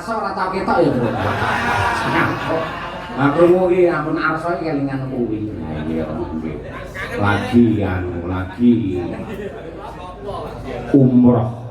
arsa ora tau ketok ya, Bro. Lah krungu iki ampun arsa iki kelingan kuwi. Iya, nggih. Lagi umroh.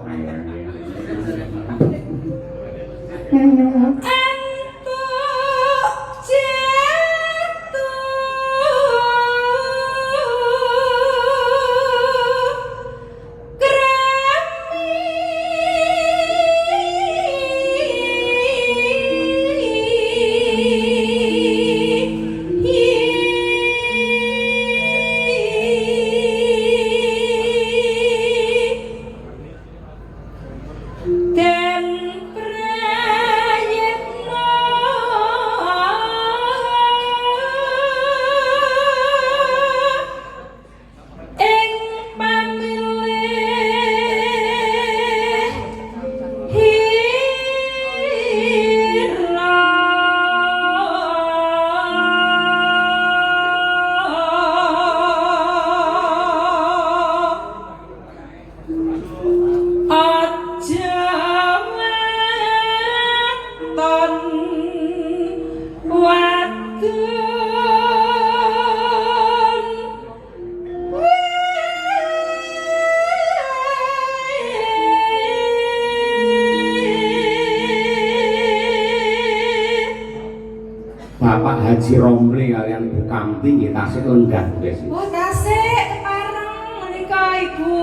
Bapak Haji Romli kalian Ibu Kamti nggih tasih lenggah nggih. Oh, tasih kepareng menika Ibu.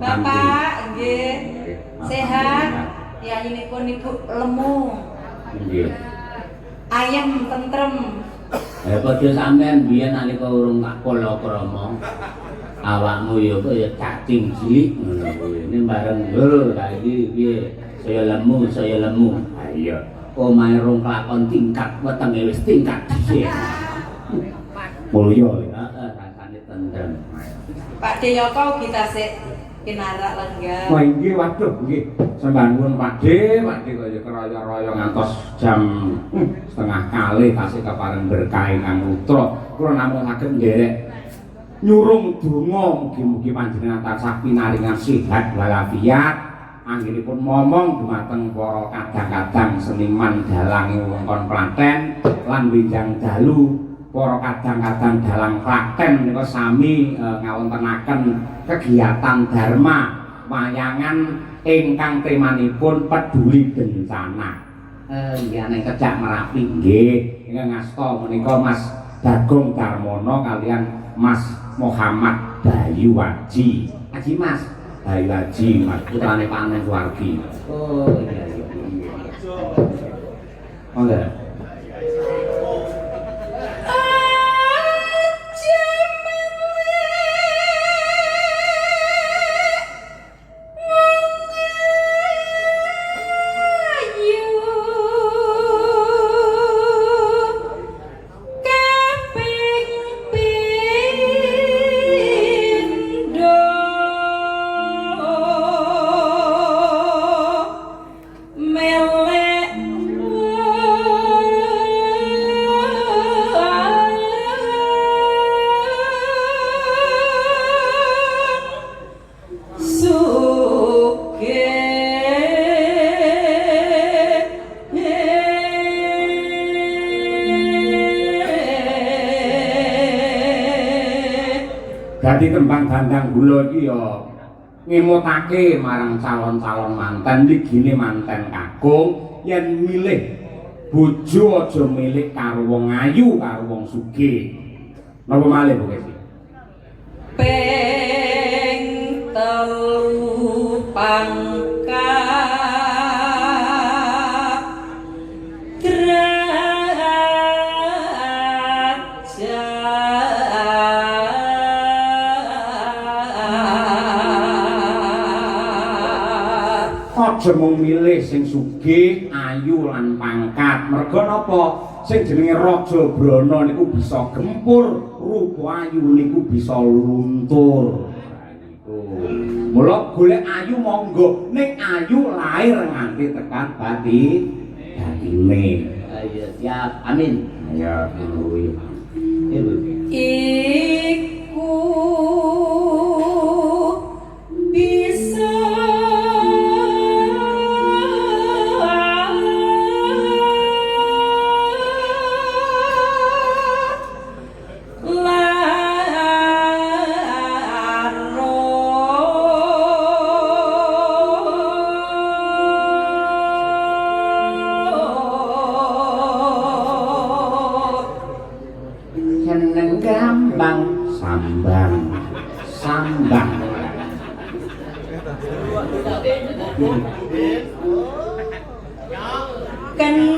Bapak nggih. Sehat. Ya ini pun Ibu lemu. Nggih. Ayem tentrem. Padha sampean biyen nalika urung tak palakrama. Awakmu ya kaya cacing cilik ngono kuwi. Ini bareng lho saiki piye? Saya lemu. Ha iya. Omahe rong kelakon tingkat wetenge wis tingkat dhisik. Mulya heeh rasane tentrem. Pak Deyoko ugi tasih pinarak lenggah. Wah nggih waduh nggih. Sembah nuwun Pak De kaya keraya-raya ngantos jam setengah kali tasih kepareng berkah ingkang nutra. Kula namung saged nderek nyurung donga mugi-mugi panjenengan tansah pinaringan sehat walafiat. Anggenipun momong dumateng para kadang-kadang seniman dalang wewengkon Klaten lan winjang dalu para kadang-kadang dalang Klaten menika sami ngawontenaken kegiatan dharma wayangan ingkang temanipun peduli bencana. Iya ning Kecak Merapi nggih. Ingkang ngasta menika Mas Bagong Darmono kalian Mas Muhammad Bayu Waji. Haji Mas Bayu Haji, Mas putrane Panen Suwargi. Oh iya. Oke. Dadi tembang Dandang Gula iki ya ngemutake marang calon-calon manten ligine manten kakung yen milih bojo aja milih karo wong ayu karo wong sugih. Napa malih Bu Kesi? Ping telu pangkat aja mung milih sing sugih, ayu lan pangkat. Merga napa? Sing jenenge Raja Brana niku bisa gempur, rupa ayu niku bisa luntur. Mula golek ayu monggo, ning ayu lair nganti tekan batine. Ayo siap, amin. Ya kuwi. Iku bisa Ken